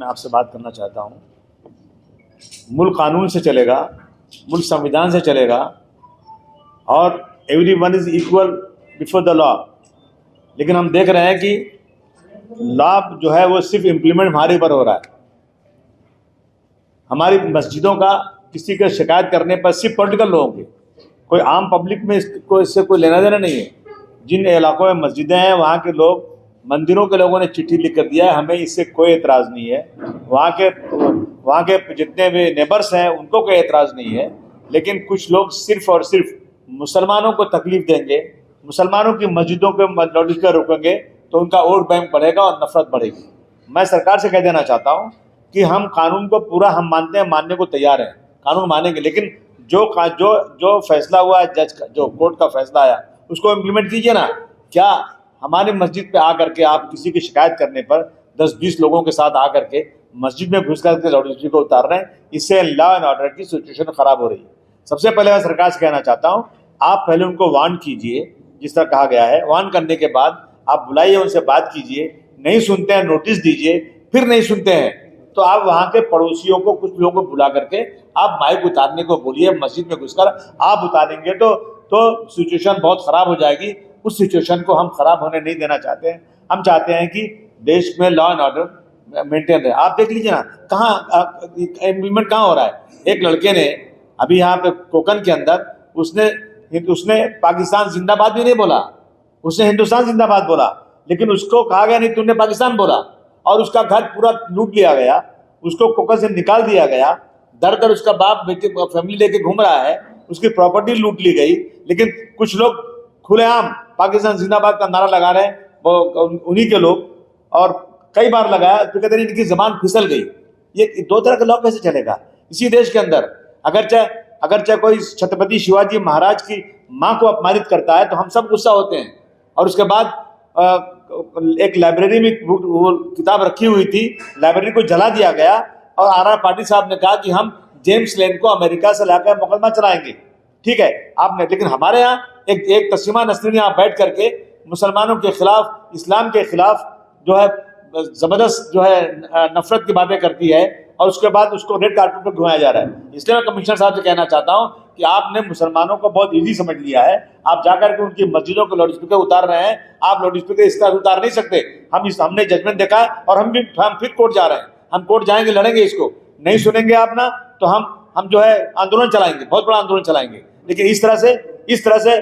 मैं आपसे बात करना चाहता हूँ। मुल्क कानून से चलेगा, मुल्क संविधान से चलेगा और everyone is equal before the law. लेकिन हम देख रहे हैं कि लॉ जो है वो सिर्फ इम्प्लीमेंट हमारे ऊपर हो रहा है। हमारी मस्जिदों का किसी का शिकायत करने पर सिर्फ पॉलिटिकल लोगों के, कोई आम पब्लिक में इससे कोई लेना देना नहीं है। जिन इलाकों में मस्जिदें हैं वहाँ के लोग, मंदिरों के लोगों ने चिट्ठी लिख कर दिया है, हमें इससे कोई एतराज़ नहीं है। वहाँ के जितने भी नेबर्स हैं उनको कोई एतराज़ नहीं है। लेकिन कुछ लोग सिर्फ और सिर्फ मुसलमानों को तकलीफ देंगे, मुसलमानों की मस्जिदों के लाउडस्पीकर रोकेंगे तो उनका वोट बैंक बढ़ेगा और नफरत बढ़ेगी। मैं सरकार से कह देना चाहता हूँ कि हम कानून को पूरा हम मानते हैं, मानने को तैयार हैं, कानून मानेंगे, लेकिन जो फैसला हुआ है, जज का जो कोर्ट का फैसला आया उसको इम्प्लीमेंट कीजिए ना। क्या हमारे मस्जिद पे आकर के आप किसी की शिकायत करने पर 10-20 लोगों के साथ आकर के मस्जिद में घुस करके लाउडस्पीकर को उतार रहे हैं? इससे लॉ एंड ऑर्डर की सिचुएशन खराब हो रही है। सबसे पहले मैं सरकार से कहना चाहता हूँ, आप पहले उनको वार्न कीजिए, जिस तरह कहा गया है। वार्न करने के बाद आप बुलाइए, उनसे बात कीजिए, नहीं सुनते हैं नोटिस दीजिए, फिर नहीं सुनते हैं तो आप वहाँ के पड़ोसियों को, कुछ लोगों को बुला करके आप माइक उतारने को बोलिए। मस्जिद में घुसकर आप उतारेंगे तो सिचुएशन बहुत ख़राब हो जाएगी। उस सिचुएशन को हम खराब होने नहीं देना चाहते हैं। हम चाहते हैं कि देश में लॉ एंड ऑर्डर मेंटेन रहे। आप देख लीजिए ना, कहाँ इम्प्लीमेंट कहाँ हो रहा है। एक लड़के ने अभी यहाँ पे कोकन के अंदर उसने पाकिस्तान जिंदाबाद भी नहीं बोला, उसने हिंदुस्तान जिंदाबाद बोला, लेकिन उसको कहा गया नहीं तूने पाकिस्तान बोला, और उसका घर पूरा लूट लिया गया, उसको कोकन से निकाल दिया गया। दर दर उसका बाप बेटे फैमिली लेके घूम रहा है, उसकी प्रॉपर्टी लूट ली गई। लेकिन कुछ लोग खुलेआम पाकिस्तान जिंदाबाद का नारा लगा रहे हैं, वो उन्हीं के लोग, और कई बार लगाया तो कहते हैं इनकी जबान फिसल गई। ये दो तरह का लॉ कैसे चलेगा इसी देश के अंदर? अगर चाहे कोई छत्रपति शिवाजी महाराज की माँ को अपमानित करता है तो हम सब गुस्सा होते हैं। और उसके बाद एक लाइब्रेरी में वो किताब रखी हुई थी, लाइब्रेरी को जला दिया गया और आर पाटिल साहब ने कहा कि हम जेम्स लेन को अमेरिका से लाकर मुकदमा चलाएंगे। ठीक है आपने, लेकिन हमारे यहाँ एक तस्लीमा नसरीन यहाँ बैठ करके मुसलमानों के खिलाफ, इस्लाम के खिलाफ जो है जबरदस्त जो है नफरत की बातें करती है, और उसके बाद उसको रेड कार्पेट पर घुमाया जा रहा है। इसलिए मैं कमिश्नर साहब से कहना चाहता हूँ कि आपने मुसलमानों को बहुत इजी समझ लिया है। आप जाकर के उनकी मस्जिदों के लाउडस्पीकर उतार रहे हैं। आप लाउडस्पीकर इसका उतार नहीं सकते। हमने जजमेंट देखा है और हम फिर कोर्ट जा रहे हैं। हम कोर्ट जाएंगे, लड़ेंगे, इसको नहीं सुनेंगे आप ना तो हम जो है आंदोलन चलाएंगे, बहुत बड़ा आंदोलन चलाएंगे। लेकिन इस तरह से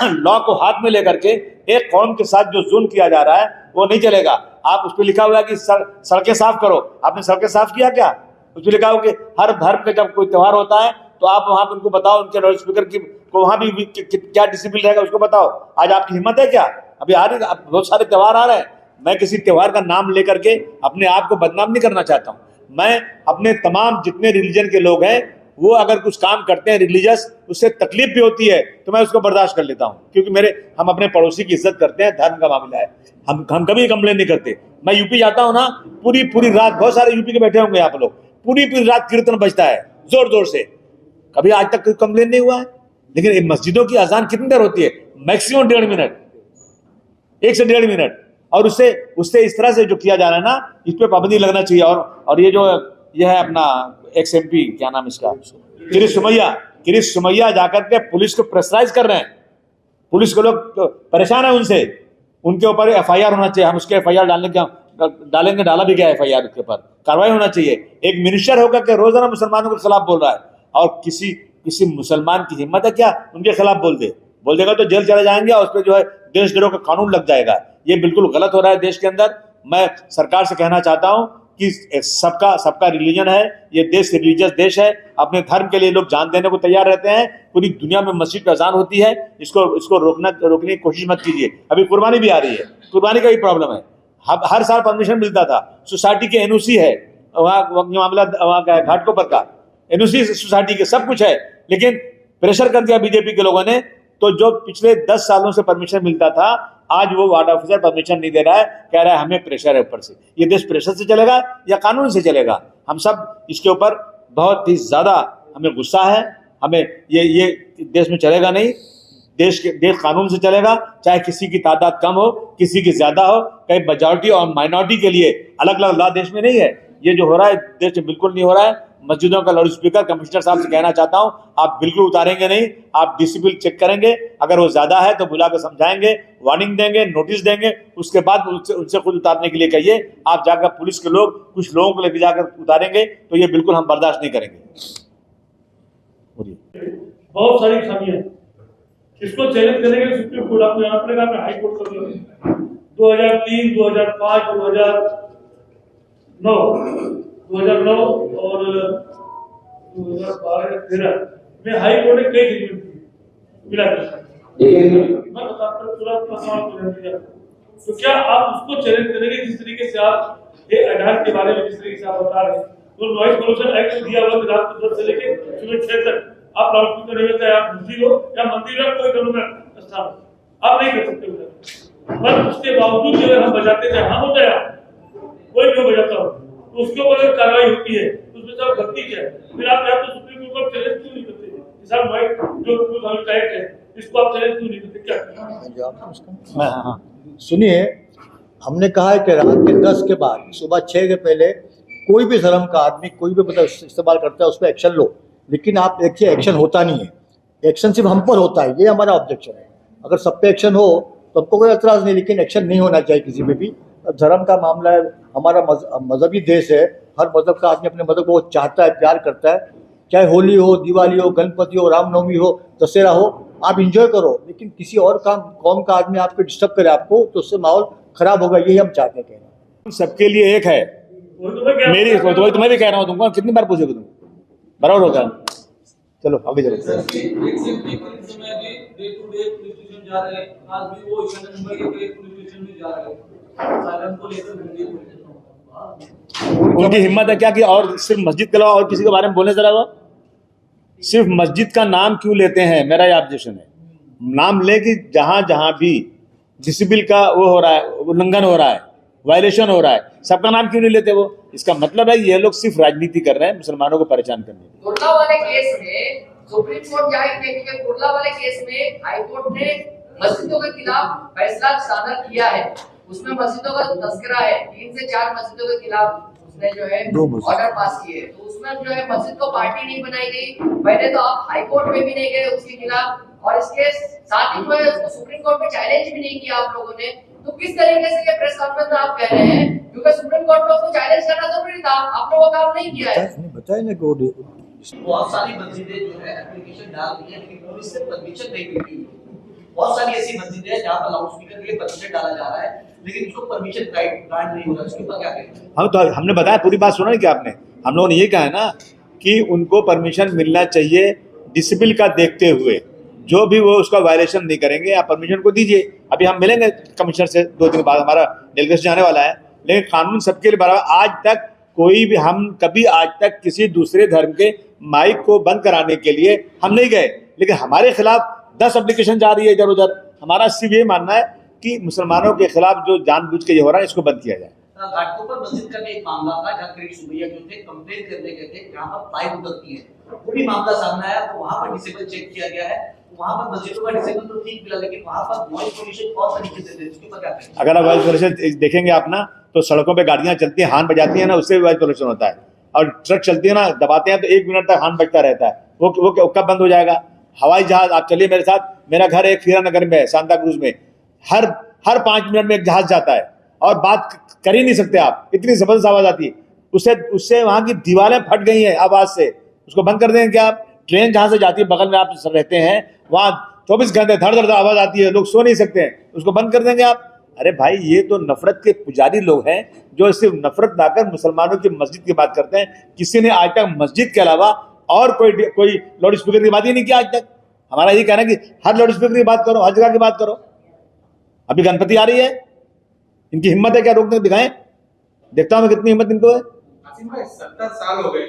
लॉ को हाथ में लेकर के एक कौम के साथ जो जुल्म किया जा रहा है वो नहीं चलेगा। आप उस पर लिखा हुआ है कि सड़कें साफ करो, आपने सड़कें साफ किया क्या? उस पर लिखा हुआ कि हर धर्म का जब कोई त्यौहार होता है तो आप वहां पर उनको बताओ, उनके लाउड स्पीकर को वहां भी क्या डिसिप्लिन रहेगा उसको बताओ। आज आपकी हिम्मत है क्या? अभी बहुत सारे त्यौहार आ रहे हैं। मैं किसी त्यौहार का नाम लेकर के अपने आप को बदनाम नहीं करना चाहता हूँ। मैं अपने तमाम जितने रिलीजन के लोग हैं वो अगर कुछ काम करते हैं रिलीजियस, उससे तकलीफ भी होती है तो मैं उसको बर्दाश्त कर लेता हूँ, क्योंकि हम अपने पड़ोसी की इज्जत करते हैं। धर्म का मामला है, हम कभी कंप्लेन नहीं करते। मैं यूपी जाता हूँ ना, पूरी रात, बहुत सारे यूपी के बैठे होंगे आप लोग, पूरी रात कीर्तन बजता है जोर जोर से, कभी आज तक कोई कंप्लेन नहीं हुआ है। लेकिन मस्जिदों की अजान कितनी देर होती है? मैक्सिमम 1.5 मिनट, 1 से 1.5 मिनट। और उससे इस तरह से जो किया जा रहा है ना, इस पर पाबंदी लगना चाहिए। और ये है अपना एक्स MP, क्या नाम इसका, किरिश सुमैया जाकर के पुलिस को प्रेशराइज कर रहे हैं। पुलिस के लोग परेशान है उनसे, उनके ऊपर FIR होना चाहिए। हम उसके FIR डालेंगे, डाला भी गया FIR, उसके ऊपर कार्रवाई होना चाहिए। एक मिनिस्टर होकर के रोजाना मुसलमानों के खिलाफ बोल रहा है, और किसी मुसलमान की हिम्मत है क्या उनके खिलाफ बोल देगा तो जेल चले जाएंगे और उस पर जो है देशद्रोह का कानून लग जाएगा। ये बिल्कुल गलत हो रहा है देश के अंदर। मैं सरकार से कहना चाहता हूं कि सबका रिलीजन है, ये देश रिलीजियस देश है। अपने धर्म के लिए लोग जान देने को तैयार रहते हैं। पूरी दुनिया में मस्जिद पे अजान होती है, इसको रोकने की कोशिश मत कीजिए। अभी कुर्बानी भी आ रही है, कुर्बानी का भी प्रॉब्लम है। हर साल परमिशन मिलता था, सोसाइटी के NOC है, वहाँ मामला वहाँ का घाटकोपर का NOC सोसाइटी के सब कुछ है, लेकिन प्रेशर कर दिया बीजेपी के लोगों ने। तो जो पिछले 10 सालों से परमिशन मिलता था, आज वो वार्ड ऑफिसर परमिशन नहीं दे रहा है, कह रहा है हमें प्रेशर है ऊपर से। ये देश प्रेशर से चलेगा या कानून से चलेगा? हम सब इसके ऊपर बहुत ही ज्यादा हमें गुस्सा है। हमें ये देश में चलेगा नहीं। देश कानून से चलेगा, चाहे किसी की तादाद कम हो, किसी की ज्यादा हो। कहीं मेजॉरिटी और माइनॉरिटी के लिए अलग अलग लॉ देश में नहीं है। ये जो हो रहा है देश में बिल्कुल नहीं हो रहा है। मस्जिदों का लाउड स्पीकर कमिश्नर साहब से कहना चाहता हूं, आप बिल्कुल उतारेंगे नहीं, आप डिसिप्लिन चेक करेंगे, अगर वो ज्यादा है तो बुला कर समझाएंगे, वार्निंग देंगे, नोटिस देंगे, उसके बाद उनसे खुद उतारने के लिए कहिए। आप जाकर पुलिस के लोग कुछ लोगों को लेकर जाकर उतारेंगे तो ये बिल्कुल हम बर्दाश्त नहीं करेंगे। बहुत सारी खामियां, इसको चैलेंज करने के लिए सुप्रीम कोर्ट आपको यहाँ पड़ेगा, हाई कोर्ट कर 2003, 2005, 2009 और 2012-13 में हाई कोर्ट ने कई जजमेंट मिला मैं बताता पूरा सवाल दिया। तो क्या आप उसको चैलेंज करेंगे जिस तरीके से आप ये आधार के बारे में जिस तरीके से आप बता रहे हैं, तो नॉइज पोल्यूशन एक्ट दिया हुआ रात को 10 से लेकर सुबह 6 तक आप लाउडस्पीकर नहीं होता है, आप मस्जिद हो या मंदिर हो, कोई धर्म स्थान आप नहीं कर सकते उधर, पर उसके बावजूद जो हम बजाते थे, हम होते हैं कोई क्यों बजाता हो तो उसके ऊपर अगर कार्रवाई होती है तो उसमें सब गलती क्या है? फिर आप यहाँ तो सुप्रीम कोर्ट को चैलेंज क्यों नहीं करते? साहब जो एक्ट है इसको आप चैलेंज क्यों नहीं करते? क्या सुनिए, हमने कहा है कि रात के 10 के बाद सुबह 6 के पहले कोई भी धर्म का आदमी कोई भी मतलब इस्तेमाल करता है उस पर एक्शन लो, लेकिन आप देखिए एक्शन होता नहीं है। एक्शन सिर्फ हम पर होता है, ये हमारा ऑब्जेक्शन है। अगर सब पे एक्शन हो तो हमको कोई एतराज़ नहीं, लेकिन एक्शन नहीं होना चाहिए किसी पे भी। धर्म का मामला है, हमारा मजहबी देश है, हर मजहब का आदमी अपने मजहब को चाहता है, प्यार करता है। चाहे होली हो, दिवाली हो, गणपति हो, रामनवमी हो, दशहरा हो, आप इंजॉय करो, लेकिन किसी और कौम का आदमी आपको डिस्टर्ब करे आपको, तो उससे माहौल खराब होगा, यही हम चाहते हैं कहना। सबके लिए एक है, मेरी तो मैं भी कह रहा हूँ, तुमको कितनी बार पूछोगे तुम, बराबर होगा। चलो आगे चलो। उनकी हिम्मत है क्या कि और सिर्फ मस्जिद के अलावा और किसी के बारे में बोलने जरा, वो सिर्फ मस्जिद का नाम क्यों लेते हैं? मेरा ये ऑब्जेक्शन है। नाम ले कि जहां जहां भी डिसिप्लिन का वो हो रहा है, उल्लंघन हो रहा है, वायलेशन हो रहा है, सबका नाम क्यों नहीं लेते वो? इसका मतलब है ये लोग सिर्फ राजनीति कर रहे हैं मुसलमानों को परेशान करने के लिए। कुर्ला वाले केस में सुप्रीम कोर्ट जाए थे कि कुर्ला वाले केस में हाई कोर्ट ने मस्जिदों के खिलाफ फैसला सादर किया है, उसमें मस्जिदों का तस्करा है, 3 से 4 मस्जिदों के खिलाफ उसने जो है ऑर्डर पास किए, तो उसमें जो है मस्जिद को पार्टी नहीं बनाई गई। पहले तो आप हाई कोर्ट में भी नहीं गए उसके खिलाफ, और इसके साथ ही जो है उसको सुप्रीम कोर्ट में चैलेंज भी नहीं किया आप लोगों ने। तो किस तरीके से ये प्रेस कॉन्फ्रेंस में आप कह रहे हैं, क्योंकि सुप्रीम कोर्ट में उसको चैलेंज करना जरूरी था, आप लोगों का काम नहीं किया है। बताया ना कि बहुत सारी मस्जिदें जो है एप्लीकेशन डाल दी है, लेकिन पुलिस से परमिशन नहीं मिली। बहुत सारी ऐसी मस्जिदें हैं जहां पर लाउड स्पीकर के लिए परमिशन डाला जा रहा है, लेकिन उसको परमिशन ग्रांट नहीं हो रहा, उसके ऊपर क्या करें? हम तो हमने बताया, पूरी बात सुना नहीं क्या आपने? हम लोगों ने ये कहा है ना कि उनको परमिशन मिलना चाहिए डिसिप्लिन का देखते हुए, जो भी वो उसका वायलेशन नहीं करेंगे आप परमिशन को दीजिए। अभी हम मिलेंगे कमिश्नर से 2 दिन बाद, हमारा डेलीगेशन जाने वाला है, लेकिन कानून सबके लिए बराबर। आज तक कोई भी हम कभी आज तक किसी दूसरे धर्म के माइक को बंद कराने के लिए हम नहीं गए, लेकिन हमारे खिलाफ 10 एप्लीकेशन जा रही है इधर उधर। हमारा सिर्फ ये मानना है कि मुसलमानों के खिलाफ जो जानबूझ के ये हो रहा है इसको बंद किया जाए। घाटकोपर मस्जिद का भी एक मामला था जहाँ कई सुबैया जो थे कंप्लेन करने गए थे, जहाँ पर पाइप उतरती है, वो भी मामला सामने आया, तो वहाँ पर डिसेबल चेक किया गया है। वहाँ पर मस्जिदों का डिसेबल तो ठीक मिला, लेकिन वहाँ पर नॉइज पोल्यूशन बहुत तरीके से इसके ऊपर क्या करें? अगर नॉइज पोल्यूशन देखेंगे आप ना, तो सड़कों पे गाड़ियां चलती हैं, हॉर्न बजाती हैं ना, उससे भी नॉइज पोल्यूशन होता है। और ट्रक चलती है ना, दबाते हैं तो 1 मिनट तक हॉर्न बजता रहता है, वो कब बंद हो जाएगा? हवाई जहाज, आप चलिए मेरे साथ, मेरा घर एक हीरा नगर में है, सांता क्रूज में, हर 5 मिनट में एक जहाज जाता है और बात कर ही नहीं सकते आप, इतनी जबरदस्त आवाज आती है। उससे वहां की दीवारें फट गई हैं आवाज से, उसको बंद कर देंगे क्या आप? ट्रेन जहां से जाती है, बगल में आप रहते हैं, वहां 24 घंटे धड़ धड़ आवाज आती है, लोग सो नहीं सकते हैं, उसको बंद कर देंगे आप? अरे भाई, ये तो नफरत के पुजारी लोग हैं जो सिर्फ नफरत लाकर मुसलमानों की मस्जिद की बात करते हैं। किसी ने आज तक मस्जिद के अलावा और कोई लाउड स्पीकर की बात ही नहीं किया आज तक। हमारा ये कहना है कि हर लाउड स्पीकर की बात करो, हर जगह की बात करो। अभी गणपति आ रही है, इनकी हिम्मत है क्या रोकने दिखाएं? देखता हूं मैं कितनी हिम्मत इनको है। 70 साल हो गए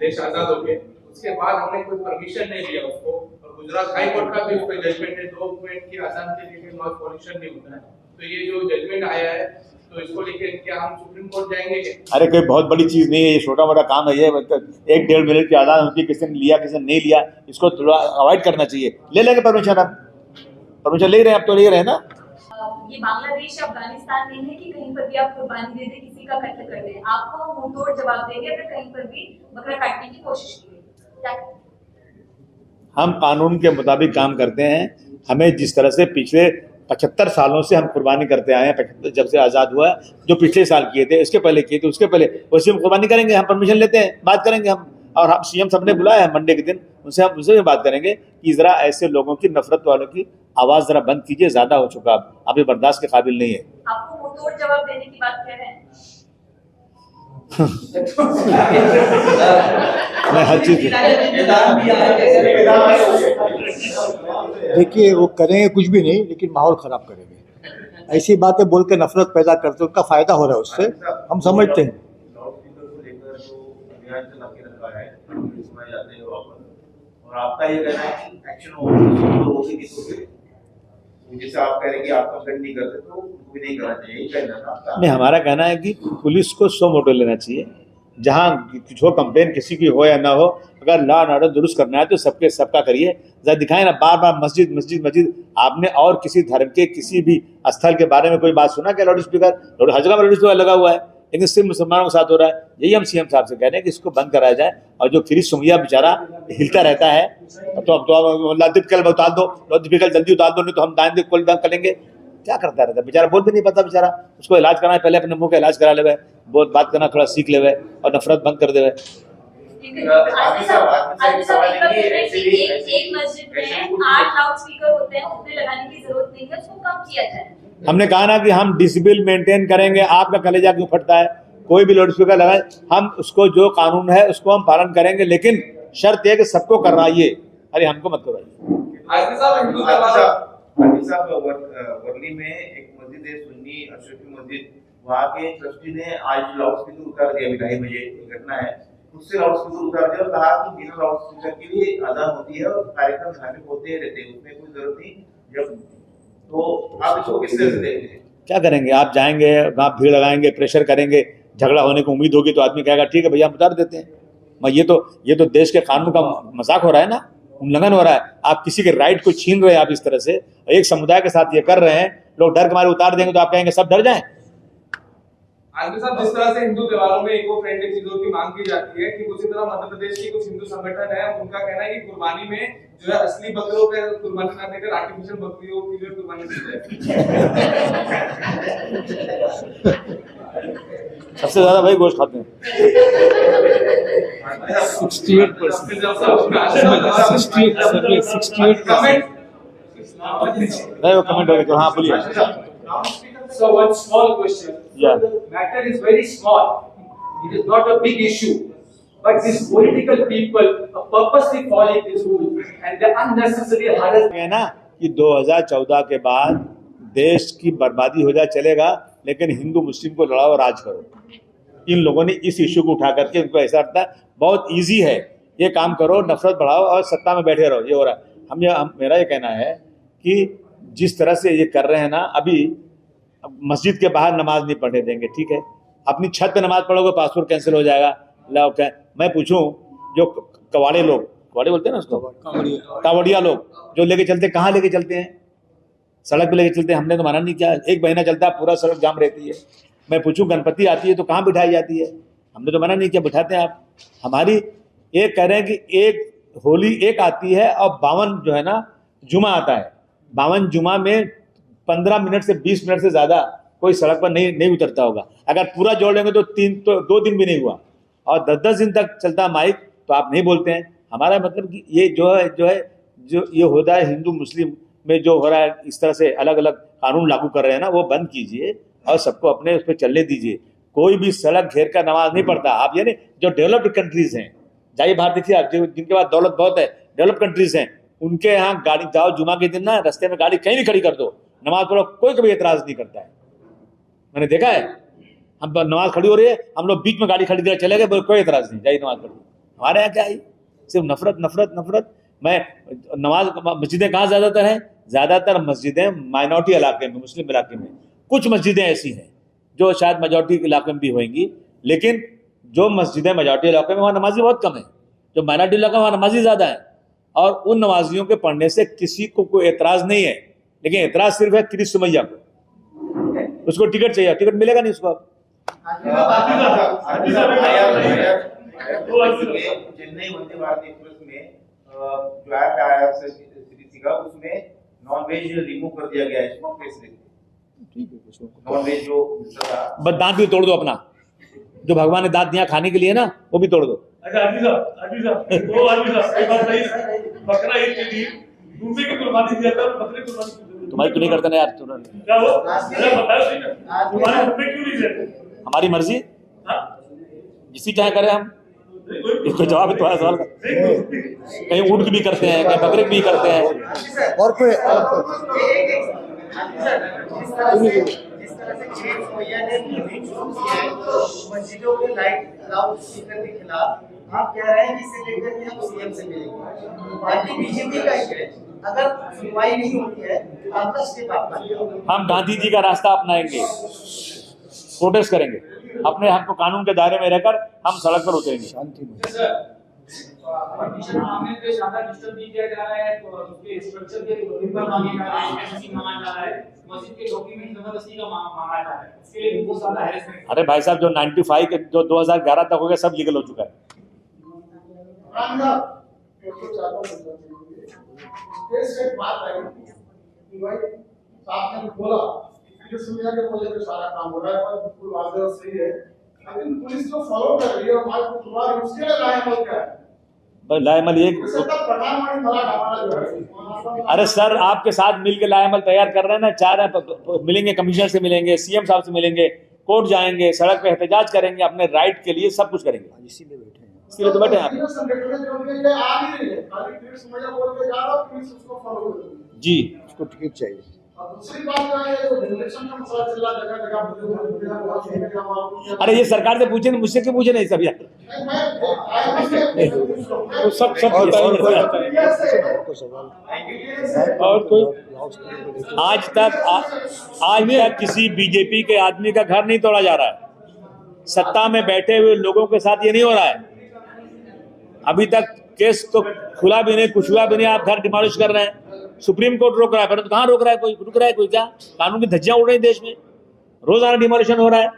देश आजाद हो गए, उसके बाद हमने कोई परमिशन नहीं लिया उसको, और गुजरात हाई कोर्ट का भी उस पर जजमेंट है, 2 मिनट की आजान के लिए नॉइज पोल्यूशन नहीं होता है। तो ये जो जजमेंट आया है, तो इसको लेकर क्या हम सुप्रीम कोर्ट जाएंगे क्या? अरे कोई बहुत बड़ी चीज नहीं है, ये छोटा मोटा काम है। ये 1-1.5 मिनट की आजाद होती है, किसी ने लिया किसी ने नहीं लिया, इसको थोड़ा अवॉइड करना चाहिए। ले लेंगे परमिशन, अब परमिशन ले रहे हैं, अब तो ले रहे हैं ना। ये बांग्लादेश अफगानिस्तान में है कि कहीं पर भी आप कुर्बानी दे दे किसी का कत्ल कर दे, आपको मुंहतोड़ जवाब देंगे अगर कहीं पर भी बकरा काटने की कोशिश की गई? हम कानून के मुताबिक काम करते हैं। हमें जिस तरह से पिछले 75 सालों से हम कुर्बानी करते आए हैं, 75 जब से आज़ाद हुआ है, जो पिछले साल किए थे, इसके पहले किए थे, उसके पहले, वैसे हम कुर्बानी करेंगे। हम परमिशन लेते हैं, बात करेंगे हम, और हम सीएम सबने बुलाया है मंडे के दिन, उनसे हम भी बात करेंगे कि ज़रा ऐसे लोगों की, नफरत वालों की आवाज़ ज़रा बंद कीजिए, ज़्यादा हो चुका, अब ये बर्दाश्त के काबिल नहीं है। आपको मुंहतोड़ जवाब देने की बात कह रहे हैं? मैं हर चीज़, देखिए वो करेंगे कुछ भी नहीं, लेकिन माहौल खराब करेंगे। ऐसी बातें बोल के नफरत पैदा करते, उनका फायदा हो रहा है उससे, हम समझते हैं। और आपका ये कहना है कि एक्शन होगी जैसे आप कह रहे हैं कि आप कंप्लेंट नहीं करते तो भी नहीं करना चाहिए, यही कहना था आपका? नहीं, हमारा कहना है कि पुलिस को सो मोटो लेना चाहिए। जहाँ जो कंप्लेन किसी की हो या ना हो, अगर लॉ एंड ऑर्डर दुरुस्त करना है तो सबका करिए। जरा दिखाएं ना, बार बार मस्जिद मस्जिद मस्जिद। आपने और किसी धर्म के किसी भी स्थल के बारे में कोई बात सुना क्या? लाउड स्पीकर हर जगह लाउड स्पीकर लगा हुआ है, लेकिन सिर्फ मुसलमानों के साथ हो रहा है। यही हम सीएम साहब से कह रहे हैं कि इसको बंद कराया जाए। और जो फिर सुंगिया बेचारा हिलता रहता है, तो अब लाउडस्पीकर उतार दो, लाउडस्पीकर जल्दी उतार दो, नहीं तो हम दाएं कॉल डाउन करेंगे। क्या करता रहता है बेचारा, बोल भी नहीं पाता बेचारा। उसको इलाज कराना है, पहले अपने मुंह का इलाज करा ले, बहुत बात करना थोड़ा सीख ले और नफरत बंद कर दे। एक मस्जिद में 8 लाउड स्पीकर होते हैं, उतने लगाने की जरूरत नहीं है, उसको कम किया जाए। हमने कहा ना कि हम डिसिप्लिन मेंटेन करेंगे। आपका कलेजा क्यों फटता है? कोई भी लाउड स्पीकर लगाए, हम उसको जो कानून है उसको हम पालन करेंगे, लेकिन शर्त है कि सबको करवाइए। अरे हमको मत करवाइए। वर्ली में एक मस्जिद है, सुन्नी अशरफी मस्जिद, वहाँ के ट्रस्टी ने आज लाउड स्पीकर उतार दिया। 2:30 बजे घटना है, उससे लाउड स्पीकर उतार दिया और कहा कि बिना लाउड स्पीकर के भी अजान होती है और कार्यक्रम धार्मिक होते रहते हैं, उसमें कोई जरूरत नहीं। जब तो आप इसको किस तरह से देखते हैं? क्या करेंगे? आप जाएंगे वहाँ, भीड़ लगाएंगे, प्रेशर करेंगे, झगड़ा होने की उम्मीद होगी तो आदमी कहेगा ठीक है भैया हम उतार देते हैं। ये तो देश के कानून का मजाक हो रहा है ना, उल्लंघन हो रहा है। आप किसी के राइट को छीन रहे हैं, आप इस तरह से एक समुदाय के साथ ये कर रहे हैं। लोग डर के मारे उतार देंगे तो आप कहेंगे सब डर जाएं। आजमी साहब, जिस तरह से हिंदू त्योहारों में इको फ्रेंडली चीजों की मांग की जाती है, कि उसी तरह मध्य प्रदेश की कुछ हिंदू संगठन है, उनका कहना है कि कुर्बानी में जो है असली बकरों पे कुर्बानी ना देकर आर्टिफिशियल बकरियों की जो कुर्बानी की जाए। सबसे ज्यादा भाई गोश्त खाते हैं। 68%। नहीं वो कमेंट हो गया। हाँ बोलिए। So one small question. Yeah. The matter is very small. It is not a big issue. But these political people are purposely following this rule and they unnecessarily harass. है ना कि 2014 के बाद देश की बर्बादी हो जाए चलेगा, लेकिन हिंदू मुस्लिम को लड़ाओ, राज करो। इन लोगों ने इस इश्यू को उठा करके उनको ऐसा लगता है बहुत इजी है, ये काम करो, नफरत बढ़ाओ और सत्ता में बैठे रहो। ये हो रहा है। मेरा ये कहना है कि जिस तरह से ये कर रहे हैं ना, अभी मस्जिद के बाहर नमाज नहीं पढ़ने देंगे, ठीक है, अपनी छत पे नमाज पढ़ोगे पासपोर्ट कैंसिल हो जाएगा। मैं पूछूं, जो कवाड़े लोग, कवाड़े बोलते हैं ना उसको, कावड़िया लोग जो लेके चलते, कहाँ लेके चलते हैं? सड़क पे लेके चलते हैं। हमने तो माना नहीं किया, 1 महीना चलता है, पूरा सड़क जाम रहती है। मैं पूछूं, गणपति आती है तो कहाँ बिठाई जाती है? हमने तो मना नहीं किया, बिठाते हैं आप। हमारी एक कह रहे हैं कि एक होली एक आती है और 52 जो है ना जुमा आता है, 52 जुमा में 15 मिनट से 20 मिनट से ज़्यादा कोई सड़क पर नहीं उतरता होगा। अगर पूरा जोड़ लेंगे तो 2 दिन भी नहीं हुआ, और 10-10 दिन तक चलता माइक, तो आप नहीं बोलते हैं। हमारा मतलब कि ये जो ये होता है हिंदू मुस्लिम में जो हो रहा है, इस तरह से अलग अलग कानून लागू कर रहे हैं ना, वो बंद कीजिए और सबको अपने उस पर चलने दीजिए। कोई भी सड़क घेर कर नमाज नहीं पढ़ता। आप यानी जो डेवलप्ड कंट्रीज हैं, जाइए बाहर देखिए आप, जिनके पास दौलत बहुत है, डेवलप कंट्रीज हैं, उनके यहाँ गाड़ी जाओ जुमा के दिन ना, रास्ते में गाड़ी कहीं भी खड़ी कर दो, नमाज पढ़ो, कोई कभी एतराज नहीं करता है। मैंने देखा है, हम नमाज खड़ी हो रही है, हम लोग बीच में गाड़ी खड़ी कर चले गए, कोई एतराज नहीं, जाइए नमाज पढ़ो। हमारे यहाँ क्या है, सिर्फ नफरत नफरत नफरत। मैं नमाज मस्जिदें कहाँ ज़्यादातर हैं? ज़्यादातर मस्जिदें माइनॉरिटी इलाके में, मुस्लिम इलाके में। कुछ मस्जिदें ऐसी हैं जो शायद मेजॉरिटी इलाके में भी होंगी, लेकिन जो मस्जिदें मेजॉरिटी इलाके में, वहाँ नमाजी बहुत कम है। जो माइनॉरिटी इलाका में, वहाँ नमाजी ज़्यादा है। और उन नमाजियों के पढ़ने से किसी को कोई एतराज़ नहीं है, लेकिन एतराज़ सिर्फ है क्रिस सुमैया को। उसको टिकट चाहिए, टिकट मिलेगा नहीं उसको। चेन्नई वंदे भारत एक्सप्रेस में जो ऐप आया सीरीज का उसमें नॉन वेज रिमूव कर दिया गया है इसको कैसे नॉन वेज जो बस दांत भी तोड़ दो अपना, जो भगवान ने दांत दिया खाने के लिए ना, वो भी तोड़ दो। अच्छा आदमी साहब वो आदमी साहब एक बात सही, बकरा ईद के दिन दूसरे की कुर्बानी दिया था, बकरे की कुर्बानी क्यों दी? तुम्हारी क्यों नहीं करते ना यार? क्या वो बताया सही ना, तुम्हारे बकरे क्यों नहीं देते? हमारी मर्जी, हाँ? जिसी चाहे करें हम। इसको जवाब है तुम्हारा सवाल का। कहीं ऊँट की भी करते हैं, कहीं बकरे की भी करते हैं। और कोई जिस तरह से शेख भैया ने मुहिम शुरू किया है मस्जिदों में लाइट लाउड स्पीकर के खिलाफ, आप कह रहे हैं कि इसे लेकर के हम सीएम से मिलेंगे। पार्टी बीजेपी का ही है, अगर सुनवाई नहीं होती है तो आपका स्टेप आपका क्या होगा? हम गांधी जी का रास्ता अपनाएंगे, प्रोटेस्ट करेंगे, अपने हक को कानून के दायरे में रहकर हम सड़क पर उतरेंगे। शांति में हमें तो शानदार डिस्टर्ब भी किया जा रहा है, उसके स्ट्रक्चर के पेपर मांगे जा रहे हैं, एसएससी मांगा जा रहा है, मस्जिद के डॉक्यूमेंट जबरदस्ती का मांगा जा रहा है, उसके लिए बहुत ज्यादा हैरेसमेंट। अरे भाई साहब, जो 95 के जो 2011 तक हो गया सब लीगल हो चुका है। सारा काम हो रहा है और बिल्कुल वाजह और सही है, लेकिन पुलिस जो फॉलो कर रही है हमारे तुम्हारे उसके लिए लाएमल क्या है? लाएमल ये, अरे सर आपके साथ मिलकर लाएमल तैयार कर रहे हैं ना, चाह रहे हैं मिलेंगे, कमिश्नर से मिलेंगे, सीएम साहब से मिलेंगे, कोर्ट जाएंगे, सड़क पे एहतजाज करेंगे, अपने राइट के लिए सब कुछ करेंगे। इसीलिए बैठे हैं, इसलिए तो बैठे हैं जी। उसको टिकट चाहिए। दूसरी बात है इलेक्शन का मसला चल रहा है, जगह जगह। अरे ये सरकार से पूछे, मुझसे क्यों पूछे नहीं सब यार? वो सब और कोई आज तक किसी बीजेपी के आदमी का घर नहीं तोड़ा जा रहा है। सत्ता में बैठे हुए लोगों के साथ ये नहीं हो रहा है। अभी तक केस तो खुला भी नहीं, कुछ हुआ भी नहीं, आप घर डिमोलिश कर रहे हैं। सुप्रीम कोर्ट रोक रहा है, परंतु कहाँ रोक रहा है? कोई रुक रहा है? कोई क्या? कानून की धज्जियां उड़ रही देश में, रोजाना डिमोलिशन हो रहा है।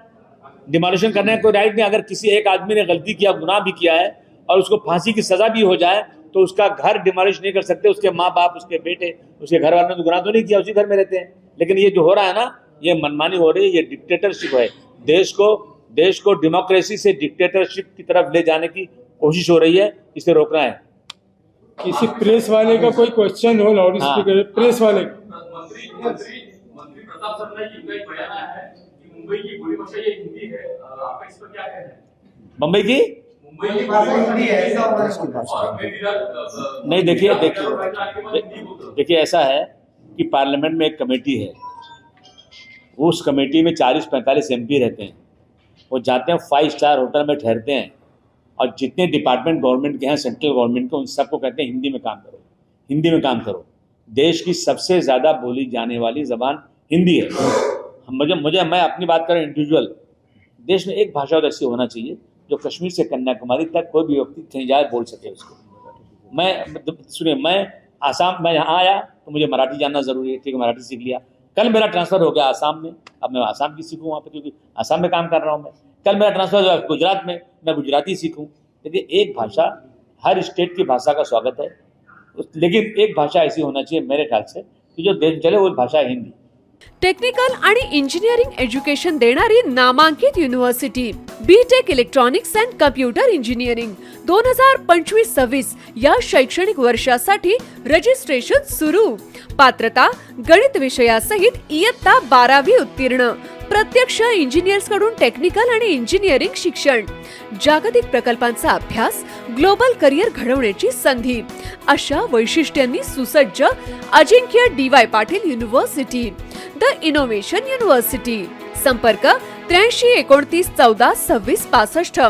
डिमोलिशन करने का कोई राइट नहीं। अगर किसी एक आदमी ने गलती किया, गुनाह भी किया है और उसको फांसी की सजा भी हो जाए तो उसका घर डिमोलिश नहीं कर सकते। उसके माँ बाप, उसके बेटे, उसके घर वालों ने तो गुनाह तो नहीं किया, उसी घर में रहते हैं। लेकिन ये जो हो रहा है ना, ये मनमानी हो रही है, ये डिक्टेटरशिप है। देश को डेमोक्रेसी से डिक्टेटरशिप की तरफ ले जाने की कोशिश हो रही है, इसे रोकना है। किसी प्रेस वाले का कोई क्वेश्चन हो, लाउड स्पीकर प्रेस वाले मंत्री प्रताप सरनाई जी का एक बयान आया है कि मुंबई की बोली भाषा ये हिंदी है, आपका इस पर क्या कहना है? मुंबई की भाषा हिंदी है, नहीं, देखिए ऐसा है कि पार्लियामेंट में एक कमेटी है, उस कमेटी में 40-45 MP रहते हैं। वो जाते हैं 5 स्टार होटल में ठहरते हैं और जितने डिपार्टमेंट गवर्नमेंट के हैं, सेंट्रल गवर्नमेंट के, उन सबको कहते हैं हिंदी में काम करो, हिंदी में काम करो। देश की सबसे ज़्यादा बोली जाने वाली ज़बान हिंदी है। मैं अपनी बात करूँ इंडिविजुअल, देश में एक भाषा ऐसी होना चाहिए जो कश्मीर से कन्याकुमारी तक कोई भी व्यक्ति कहीं जाए बोल सके उसको। मैं आसाम में यहाँ आया तो मुझे मराठी जानना ज़रूरी है, ठीक है, मराठी सीख लिया। कल मेरा ट्रांसफ़र हो गया आसाम में, अब मैं आसाम की सीखूँ वहाँ पर, क्योंकि आसाम में काम कर रहा हूँ मैं। कल मेरा ट्रांसफर हुआ गुजरात में, मैं गुजराती सीखूं। देखिए, एक भाषा, हर स्टेट की भाषा का स्वागत है, लेकिन एक भाषा ऐसी होना चाहिए मेरे ख्याल से कि जो देश चले, वो भाषा है हिंदी। टेक्निकल आणि इंजिनिअरिंग एज्युकेशन देणारी नामांकित university B Tech electronics and computer engineering 2025-26 या शैक्षणिक वर्षासाठी रजिस्ट्रेशन सुरू। पात्रता गणित विषयासहित इयत्ता 12वी उत्तीर्ण, प्रत्यक्ष इंजिनियर्स कडून टेक्निकल आणि इंजिनिअरिंग शिक्षण, जागतिक प्रकल्पांचा अभ्यास, ग्लोबल करिअर घडवण्याची संधी अशा वैशिष्ट्यांनी सुसज्ज Ajinkya DY Patil university, the innovation university. संपर्क 83 29 14 26 65,